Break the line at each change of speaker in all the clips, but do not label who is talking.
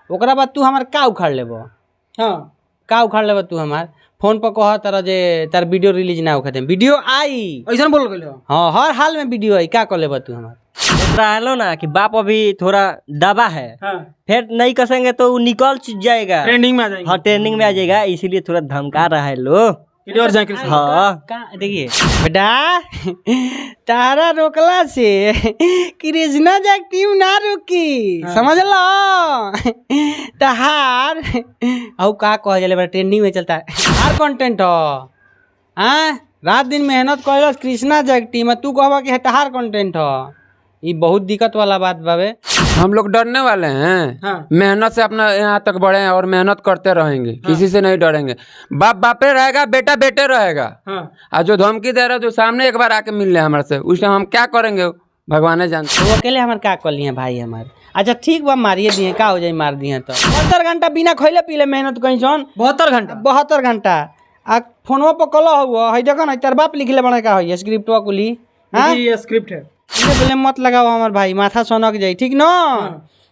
ओकरा बाद तू हमार का उखाड़ लेबो।
हाँ
का उखाड़ लेबो तू हमार फोन पर कह तारा जे तार वीडियो रिलीज ना होखे वीडियो आई
ऐसा बोल गए।
हाँ हर हाल में वीडियो आई का कर लेबो तू हमार
रहलो ना कि बाप अभी थोड़ा दबा है।
हाँ
फिर नहीं कसेंगे तो वो निकल जाएगा,
ट्रेंडिंग में आ जाएंगे।
हाँ ट्रेंडिंग में आ जाएगा, इसीलिए थोड़ा धमका रहा है लो।
और जाके
हाँ
देखिए बेटा तारा रोकला से कृष्णा जाक टीम ना रुकी। हाँ। समझ लो तहार औ का कह जले ट्रेंडिंग में चलता है हर कंटेंट हो। हाँ रात दिन मेहनत कर कृष्णा जाक टीम तू कहबा कि तहार कंटेंट हो। ये बहुत दिक्कत वाला बात बाबे।
हम लोग डरने वाले हैं।
हाँ।
मेहनत से अपना यहाँ तक बढ़े हैं और मेहनत करते रहेंगे। हाँ। किसी से नहीं डरेंगे। बाप बापे रहेगा, बेटा बेटे रहेगा।
हाँ।
और जो धमकी दे रहा है जो सामने एक बार आके मिल ले हमारे से, उस टाइम हम क्या करेंगे भगवान जानते।
वो अकेले हमारे का कर लिए भाई हमारे। अच्छा ठीक बा मारिए दिए का हो जाए मार दिए तो 72 घंटा बिना खैले पीले मेहनत कहीं सन 72 घंटा आ फोनवा पर कल हुआ है देखो ना तार बाप लिखले बने का है स्क्रिप्टवा कुली। हां
ये स्क्रिप्ट है
बोले मत लगाओ हमार भाई माथा सनक जाई ठीक न।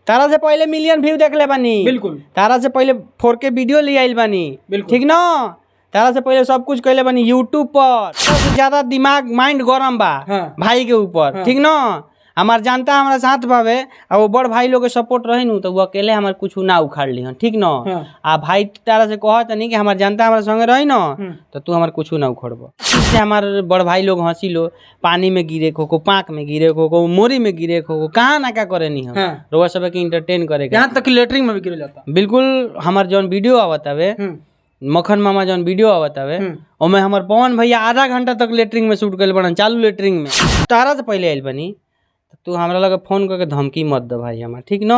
तारा से पहले मिलियन व्यू देख ले बानी
बिल्कुल।
तारा से पहले 4K वीडियो ले आइल बानी ठीक न। तारा से पहले सब कुछ कैले बानी यूट्यूब पर। सबसे ज्यादा दिमाग माइंड गरम बा। हाँ। भाई के ऊपर। हाँ। ठीक न हमार जानता हमारा साथ बावे और वो बड़ भाई लोग के सपोर्ट रही नु तो वो अकेले हमार कुछ ना उखाड़ ली ठीक न। हाँ। आ भाई तारा से कहत नहीं कि हमार जानता हमारा संगे रही न तो तू हमार कुछ ना उखड़बो। इससे हमार बड़ भाई लोग हंसी लो पानी में गिरे को पाक में गिरे को मोरी में गिरे को कहाँ ना क्या करे नहीं हम। हाँ। रोज सब के इंटरटेन करे
यहाँ तक लेटरिंग में भी गिर जाता।
बिल्कुल हमार जौन वीडियो आवत हवे मक्खन मामा जौन वीडियो आवत हवे ओमे हमार पवन भैया आधा घंटा तक लेटरिंग में शूट कर बना चालू लेटरिंग में तारा से पहले आइल बनी तू हमरा लगे फोन करके धमकी मत दे भाई हमार ठीक न।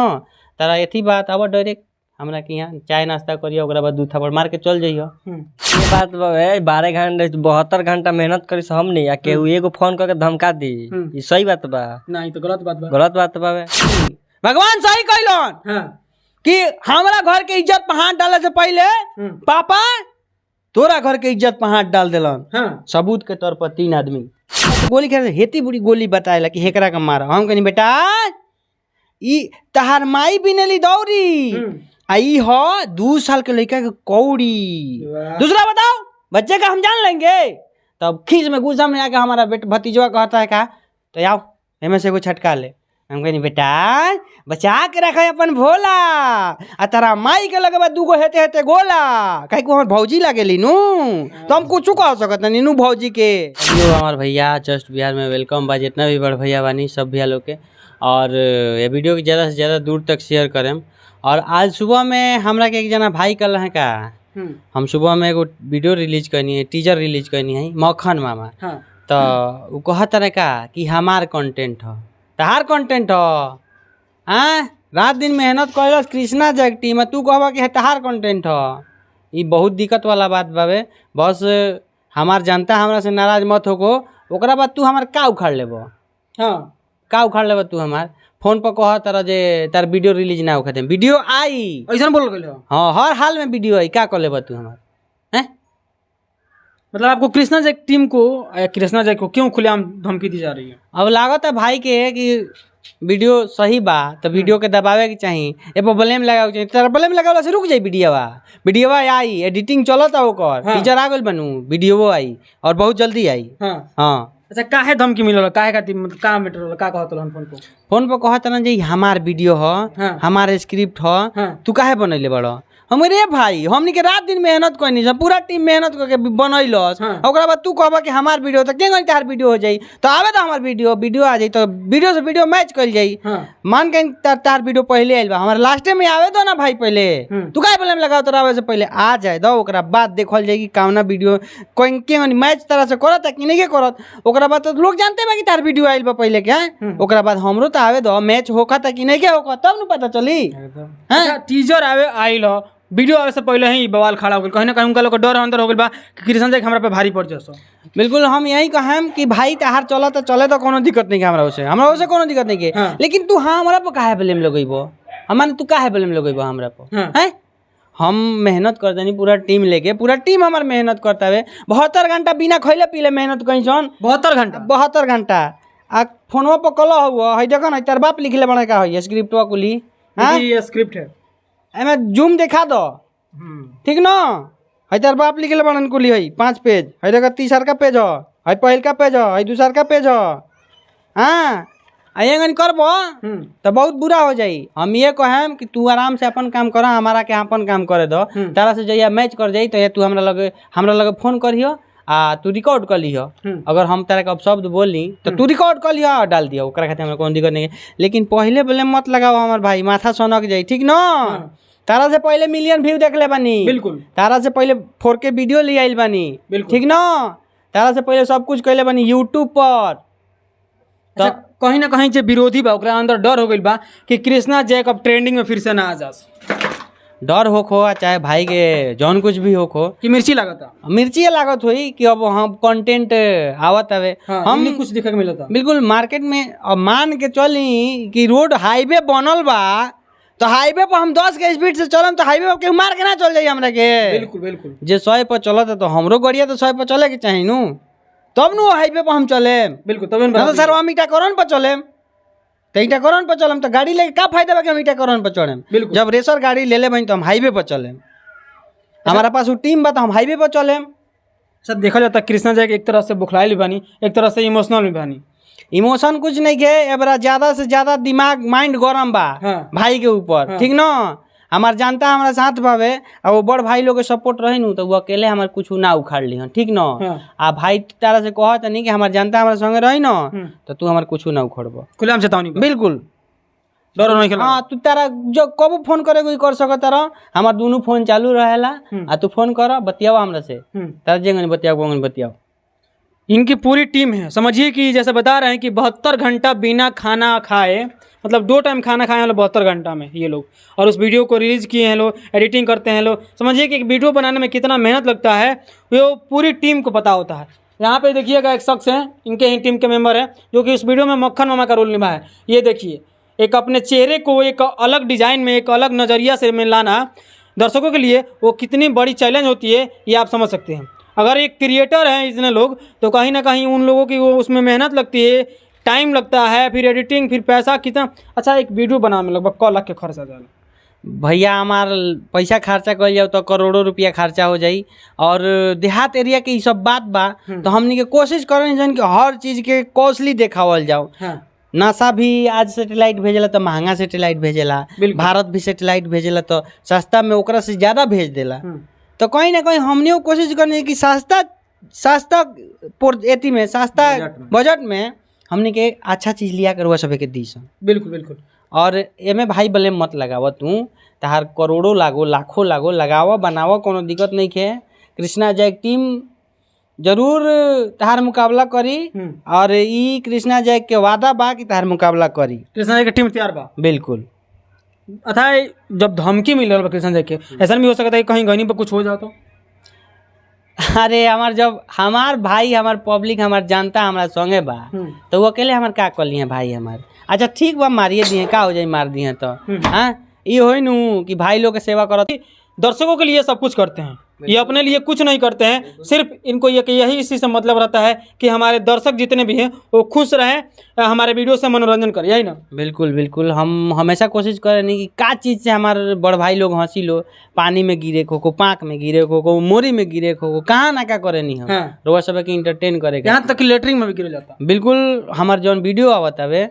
तारा एथी बात आवा डायरेक्ट हमरा के यहाँ चाय नाश्ता करिए ओकरा बाद दूध थापड़ मार के चल जाइए।
ये बात है 12 घंटे 72 घंटा मेहनत करी हम नहीं या केहू एगो फोन करके धमका दी ये सही बात बा?
नहीं तो गलत बात बा।
गलत बात बा।
भगवान सही कहलन। हाँ। कि हमरा घर के इज्जत पे हाथ डाले से पहले पापा तोरा घर के इज्जत पे हाथ डाल दिलन। हाँ। सबूत के तौर पर 3 आदमी गोली खेल हेती बुरी गोली बताएला कि हेकरा का मारा हम कहनी बेटा ई तहार माई बिनेली दौरी आई हो 2 साल के लड़का के कौड़ी। दूसरा बताओ बच्चे का हम जान लेंगे तब खींच में गुस्सा में आके हमारा भतीजवा कहता है का तो आओ एमे से कुछ छटका ले। हम कहनी बेटा बचा के रखे अपन भोला आ तारा माई के लगे 2 गो हेते हेते गोला कहीं को हमार भौजी लगेली नू तो हम कुछ कह सकत नहीं नू भौजी के। यो हमार भैया जस्ट बिहार में वेलकम बा जितना भी बड़ भैया बानी सब भैया लोग के और ये वीडियो के ज़्यादा से ज़्यादा दूर तक शेयर करें। और आज सुबह में हमरा के एक जना भाई कल है का हम सुबह में एगो वीडियो रिलीज करनी है टीजर रिलीज करनी है मक्खन मामा। हाँ। तो वो कहत रहे का कि हमार कंटेंट हो तहार कंटेंट हो। हाँ रात दिन मेहनत कर कृष्णा जाक टीम तू कहबा कि तहार कंटेंट हो। ये बहुत दिक्कत वाला बात बाबे। बस हमार जानता हमरा से नाराज मत होको ओकरा बाद तू हमार का उखाड़ लेबो। हाँ का उखाड़ लेबो तू हमार फोन पर कह तारा जे तार वीडियो रिलीज ना होखे वीडियो आई
ऐसा बोल गए।
हाँ हर हाल में वीडियो आई का कर लेबो तू हमार। हैं
मतलब आपको कृष्णा जैक टीम को कृष्णा जैक को क्यों खुलेआम धमकी दी जा रही है? अब
लागत है भाई के कि वीडियो सही बा तो वीडियो के दबावे के चाहिए ए पर ब्लेम लगावे के चाहिए। तेरा ब्लेम लगावला से रुक जाई वीडियोवा आई एडिटिंग चलता ओकर। हाँ। टीचर आ गइल बनू वीडियो आई और बहुत जल्दी आई। हाँ। हाँ।
अच्छा काहे धमकी मिलल काहे का मतलब का मैटर होला का कहत रहन
फोन पर कहत ना जे हमार वीडियो हो। हाँ। हमार स्क्रिप्ट हो। हाँ। तू काहे बनैले बड़ो हम रे भाई हमनी के रात दिन मेहनत करनी सब पूरा टीम मेहनत करके बनैलस। हाँ। ओकरा बाद तू कहबा कि हमार वीडियो तो के तार वीडियो हो जाई तो आवे तो हमार वीडियो आ जाई तो वीडियो से वीडियो मैच कर जाई। हाँ। मान के तार वीडियो पहले आइल बा हमार लास्टे में आवे दो ना भाई पहले तू काहे ब्लेम लगाओ तो आवे से पहले आ जाए दो ओकरा बाद देखल जाई कि कावना वीडियो कोई के मैच तरह से करत कि नहीं करत ओकरा बाद तो लोग जानते बा कि तार वीडियो आइल बा पहले के। ओकरा बाद हमरो तो आवे दो मैच होखता कि नहीं के होखता तब न पता चली।
हां टीजर आवे आइल हो वीडियो आवे से पहले ही बवाल खड़ा हो गया कहीं ना कहीं उनका लोग डर अंदर हो गया बा कि कृष्णा जैक हमरा पे भारी पड़ जासो।
बिल्कुल हम यही कहम कि भाई तहार चला तो चले तो कोनो दिक्कत नहीं के हमरा उसे कोनो दिक्कत नहीं के। हाँ। लेकिन तू हाँ हमरा पे काहे ब्लेम लगइबो हमारे तू काहे ब्लेम लगइबो हमरा पे। हाँ। हैं हम मेहनत कर देनी पूरा टीम लेके पूरा टीम हमार मेहनत करता है 72 घंटा बिना खैले पीले मेहनत कहीं सन 72 घंटा आ फोनवा पर कल हुआ है देखो ना तार बाप लिखले बने का है स्क्रिप्टवा कुली। हां
ये स्क्रिप्ट है
एमे जूम दिखा दो ठीक ना। है तार बाप लिखले बनन कुली है 5 पेज, है देखा तीसर का पेज है पहल का पेज है दूसर का पेज हाँ आएंगन करबो तो बहुत बुरा हो जाई। हम ये कहेम कि तू आराम से अपन काम कर, हमारा के अपन काम करे दो। तारा से जइया मैच कर जाई तो तू हमरा लगे फोन करियो आ तू रिकॉर्ड कर लियो। अगर हम तारा के शब्द बोली तो तू रिकॉर्ड कर लियो और डाल दियो, ओकरा खातिर हमरा कोनो दिक्कत नहीं है। लेकिन पहले बोले मत लगाओ हमार भाई, माथा सनक जाई ठीक ना। तारा से पहले मिलियन व्यू देख ले बानी,
बिल्कुल।
तारा से पहले 4K वीडियो ले आइल बानी ठीक ना। तारा से पहले सब कुछ कैले बानी यूट्यूब पर।
अच्छा, कहीं ना कहीं जो विरोधी बा ओकरा अंदर डर हो गइल बा कि कृष्णा जैक अब ट्रेंडिंग में फिर से ना आ जास।
डर होखो चाहे भाई के जौन कुछ भी होखो
कि मिर्ची लागता,
मिर्ची लागत हुई कि अब हम कंटेंट आवत हवे।
हाँ,
हम
कुछ दिखे के मिलता
बिल्कुल मार्केट में। अब मान के चली कि रोड हाईवे बनल बा तो हाईवे पर हम 10 के स्पीड से चलम तो हाईवे पर केहू मार के ना चल जाई हमरा के।
बिल्कुल बिल्कुल।
जे 100 पर चलत तो हमरो गड़िया तो 100 पर चले के चाही नु, तब नु हाईवे पर हम चले।
बिल्कुल तब
ना तो सर हम ईटा करोन पर चले तो ईटा करोन पर चलम तो गाड़ी लेके का फायदा बा कि हम ईटा करोन पर चढ़े। जब रेसर गाड़ी ले ले बनी तो हम हाईवे पर चले। हमारा पास वो टीम बा तो हम हाईवे पर चले।
सर देखा जाता कृष्णा जैक एक तरह से बुखलाइल बानी, एक तरह से इमोशनल भी बानी।
इमोशन कुछ नहीं के एबरा ज्यादा से ज्यादा दिमाग माइंड गरम बा भाई के ऊपर ठीक ना। हमार जानता हमारा साथ बावे और वो बड़ भाई लोग के सपोर्ट रही नु तो वो अकेले हमार कुछ ना उखाड़ ली ठीक ना। आ भाई तारा से कहत नहीं कि हमार जानता हमारे संगे रही ना तो तू हमार कुछ ना उखड़बो।
खुलेआम चेतावनी
बिल्कुल
डर नहीं खेला।
हाँ तू तारा जो कब फोन करे कोई कर सकत तारा, हमार दोनों फोन चालू रहेला आ तू फोन कर बतियाओ हमरा से तारा जेंगन बतियाओ।
इनकी पूरी टीम है, समझिए कि जैसे बता रहे हैं कि 72 घंटा बिना खाना खाए, मतलब 2 टाइम खाना खाए हैं लोग 72 घंटा में ये लोग, और उस वीडियो को रिलीज किए हैं लोग, एडिटिंग करते हैं लोग। समझिए कि एक वीडियो बनाने में कितना मेहनत लगता है वो पूरी टीम को पता होता है। यहाँ पे देखिएगा एक शख्स हैं, इनके ही टीम के मेंबर हैं जो कि इस वीडियो में मक्खन मामा का रोल निभाया है। ये देखिए एक अपने चेहरे को एक अलग डिज़ाइन में, एक अलग नज़रिया से में लाना दर्शकों के लिए वो कितनी बड़ी चैलेंज होती है ये आप समझ सकते हैं। अगर एक क्रिएटर हैं इतने लोग तो कहीं ना कहीं उन लोगों की वो उसमें मेहनत लगती है, टाइम लगता है, फिर एडिटिंग, फिर पैसा कितना। अच्छा एक वीडियो बनाने में लगभग 1 लाख के खर्च आ जाएगा
भैया। हमार पैसा खर्चा कर जाओ तो करोड़ों रुपया खर्चा हो जाई। और देहात एरिया के ये सब बात बा तो हमनी के कोशिश करें जन कि हर चीज के कॉस्टली देखावल जाओ। नासा भी आज सैटेलाइट भेजेला तो महंगा सैटेलाइट भेजेला, भारत भी सैटेलाइट भेजेला तो सस्ता में ओकरा से ज्यादा भेज देला। तो कहीं ना कहीं हमने कोशिश करनी कि सस्ता एती में सस्ता बजट में हमने के अच्छा चीज लिया कर सब के दी।
बिल्कुल बिल्कुल। और
एमे भाई बले मत लगाव, तू तहार करोड़ों लागो लाखों लागो लगाव बनाव, कोनो दिक्कत नहीं है। कृष्णा जैक टीम जरूर तहार मुकाबला करी और ई कृष्णा जैक के वादा बा कि तहार मुकाबला करी।
कृष्णा जैक की टीम तैयार बा
बिल्कुल।
अच्छा जब धमकी मिल रहा कृष्णा जैक के, ऐसा भी हो सकता है कहीं गनी पर कुछ हो जाओ तो?
अरे हमार भाई हमार पब्लिक हमार जनता हमारा संगे बा तो वो अकेले हमार का कर लिए भाई हमार। अच्छा ठीक बा मारिए दिए का हो जाए मार दिए तो हाँ ये हो नू कि भाई लोग के सेवा करो।
दर्शकों के लिए सब कुछ करते हैं, ये अपने लिए कुछ नहीं करते हैं। सिर्फ इनको यही इसी से मतलब रहता है कि हमारे दर्शक जितने भी हैं वो खुश रहें, हमारे वीडियो से मनोरंजन करें, यही ना।
बिल्कुल बिल्कुल। हम हमेशा कोशिश करें नहीं कि का चीज़ से हमारे बड़ भाई लोग हंसी लो, पानी में गिरे को पाँक में गिरे को मोरी में गिरे को कहाँ ना क्या करे नहीं हम रोज सब के इंटरटेन करे,
यहाँ तक कि लेटरिंग में भी गिर जाता।
बिल्कुल। हमार जौन वीडियो आवत हवे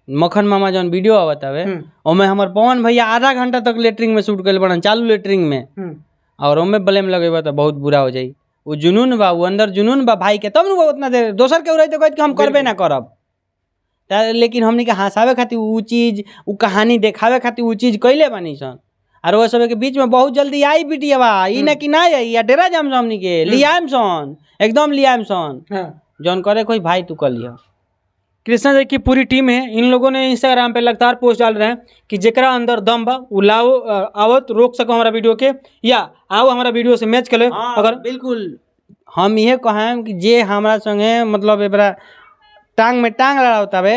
मक्खन मामा जौन वीडियो आवत हवे ओमे हमार पवन भैया आधा घंटा तक लेटरिंग में शूट कर बड़न चालू लेटरिंग में, और ओमे ब्लेम लगेबा तो बहुत बुरा हो जाई। वो जुनून बा, वो अंदर जुनून बा भाई के, तब न उतना देर दोसर के रही तो कहते हम करबे ना करब। लेकिन हमने के हंसावे खातिर वो चीज, वो कहानी देखावे खातिर वो चीज कैले बानी सन। और वो सब के बीच में बहुत जल्दी आई वीडियोवा ई ना कि ना आई या डेरा जाम हमनी के लियाम सन, एकदम लियाम सन जौन करे कोई भाई तू कर लिया।
कृष्णा जैक की पूरी टीम है, इन लोगों ने इंस्टाग्राम पे लगातार पोस्ट डाल रहे हैं कि जेकरा अंदर दम बा उ लाओ आवत रोक सको हमारा वीडियो के, या आओ हमारा वीडियो से मैच करे। अगर
बिल्कुल हम ये कहें कि जे हमारा संगे मतलब एबरा टांग में टांग लड़ावतावे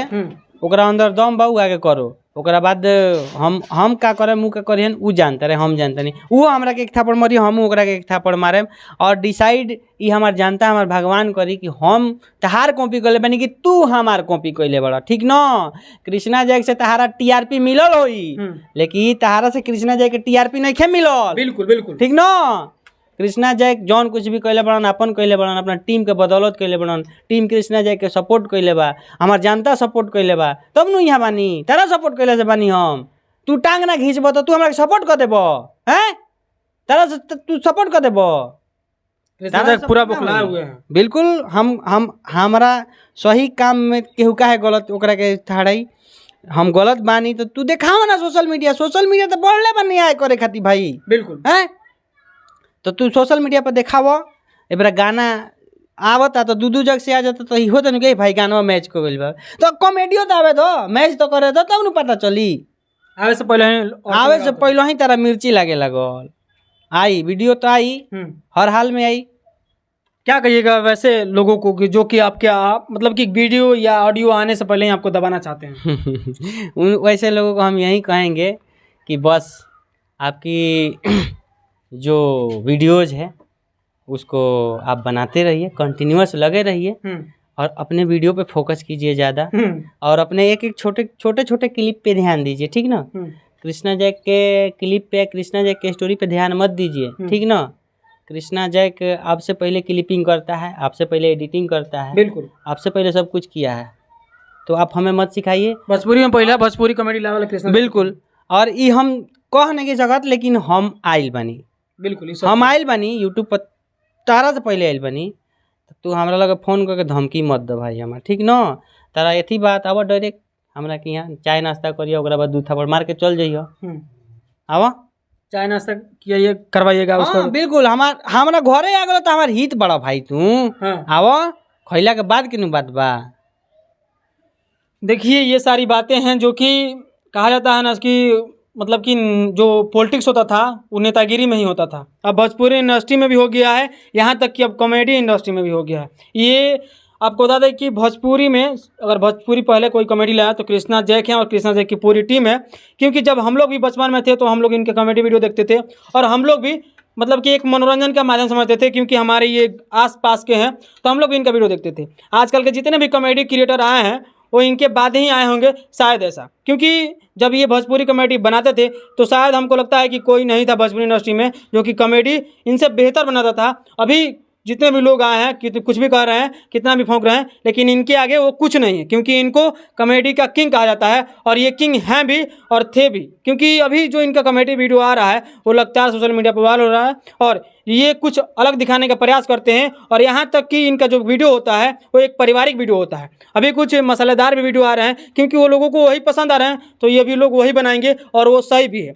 ओकरा अंदर दम बा उ आगे करो, ओकरा बाद हम का करे मुँह का करियन उ जानते रहे, हम जानते नहीं। वो हमरा के एक थापड़ मारी, हम ओकरा के एक थापड़ मारे, और डिसाइड ई हमार जानता हमार भगवान करी कि हम तहार कॉपी कर ले बनी कि तू हमार कॉपी कैले बड़ा, ठीक न। कृष्णा जैक से तहारा टीआरपी मिलल होई, लेकिन तहारा से कृष्णा जैक के टीआरपी नहीं खे मिलल।
बिल्कुल बिल्कुल
ठीक न। कृष्णा जैक जौन कुछ भी कैले बड़न अपन कैले बड़न, अपना टीम के बदौलत कैले बड़न, टीम कृष्णा जैक के सपोर्ट कैले बा, हमार जनता सपोर्ट कैले बा, तब नु यहाँ बानी। तारा सपोर्ट कैले से बानी हम। तू टांग ना खींचब तो तू हमरा के सपोर्ट कर देबो, हैं? तारा से तू सपोर्ट कर देबो।
पूरा बौखलाए हुए हैं।
बिल्कुल हम हमारा सही काम में केहू काहे गलत ओकरा के ठाड़ाई, हम गलत बानी तो तू देखाओ ना सोशल मीडिया तो बढ़ले बानी आए करे खातिर भाई।
बिल्कुल
हैं? तो तू सोशल मीडिया पर देखाव, एबरा गाना आवता तो दू जग से आ जाता तो इहो तो नहीं भाई गाना मैच को गइल बा, तो कॉमेडियो तो आवे दो, मैच तो करे दो, तब न पता चली।
आवे से पहले
ही तारा मिर्ची लागे लगल। आई वीडियो तो आई, हर हाल में आई।
क्या कहिएगा वैसे लोगों को कि जो कि आपके मतलब कि वीडियो या ऑडियो आने से पहले ही आपको दबाना चाहते हैं?
वैसे लोगों को हम यही कहेंगे कि बस आपकी जो वीडियोज है उसको आप बनाते रहिए, कंटिन्यूअस लगे रहिए, और अपने वीडियो पे फोकस कीजिए ज़्यादा, और अपने एक छोटे क्लिप पे ध्यान दीजिए, ठीक ना। कृष्णा जैक के क्लिप पे, कृष्णा जैक के स्टोरी पे ध्यान मत दीजिए, ठीक ना। कृष्णा जैक आपसे पहले क्लिपिंग करता है, आपसे पहले एडिटिंग करता है,
बिल्कुल
आपसे पहले सब कुछ किया है, तो आप हमें मत सिखाइए।
भोजपुरी में पहला भोजपुरी कॉमेडी लेवल कृष्णा,
बिल्कुल। और ये हम कह नहीं की जगत, लेकिन हम आइल बनी,
बिल्कुल
हम आइल बनी यूट्यूब पर तारा से पहले आइल बनी, तो तू हमरा लगे फोन करके धमकी मत दे भाई हमार, ठीक न। तारा एथी बात आवा डायरेक्ट हमरा के यहाँ चाय नाश्ता करिए, ओकरा बाद 2 थापड़ मार के चल जाइए। आवा
चाय नाश्ता किया करवाइएगा उसको।
बिल्कुल। हमारा घरे आ गलो तो हमार हित बड़ा भाई तू। आवा खैला के बाद किनु बात बा।
देखिए ये सारी बातें हैं जो कि कहा जाता है ना कि मतलब कि जो पॉलिटिक्स होता था वो नेतागिरी में ही होता था, अब भोजपुरी इंडस्ट्री में भी हो गया है, यहाँ तक कि अब कॉमेडी इंडस्ट्री में भी हो गया है। ये आपको बता दें कि भोजपुरी में अगर भोजपुरी पहले कोई कॉमेडी लाया तो कृष्णा जैक है, और कृष्णा जैक की पूरी टीम है। क्योंकि जब हम लोग भी बचपन में थे तो हम लोग इनके कॉमेडी वीडियो देखते थे, और हम लोग भी मतलब कि एक मनोरंजन का माध्यम समझते थे, क्योंकि हमारे ये आस पास के हैं तो हम लोग भी इनका वीडियो देखते थे। आजकल के जितने भी कॉमेडी क्रिएटर आए हैं वो इनके बाद ही आए होंगे शायद, ऐसा। क्योंकि जब ये भोजपुरी कॉमेडी बनाते थे तो शायद हमको लगता है कि कोई नहीं था भोजपुरी इंडस्ट्री में जो कि कॉमेडी इनसे बेहतर बनाता था। अभी जितने भी लोग आए हैं कि कुछ भी कह रहे हैं, कितना भी फौंक रहे हैं, लेकिन इनके आगे वो कुछ नहीं है, क्योंकि इनको कॉमेडी का किंग कहा जाता है, और ये किंग हैं भी और थे भी। क्योंकि अभी जो इनका कॉमेडी वीडियो आ रहा है वो लगता है सोशल मीडिया पर वायरल हो रहा है, और ये कुछ अलग दिखाने का प्रयास करते हैं, और यहाँ तक कि इनका जो वीडियो होता है वो एक पारिवारिक वीडियो होता है। अभी कुछ मसालेदार भी वीडियो आ रहे हैं, क्योंकि वो लोगों को वही पसंद आ रहे हैं, तो ये भी लोग वही बनाएंगे, और वो सही भी है।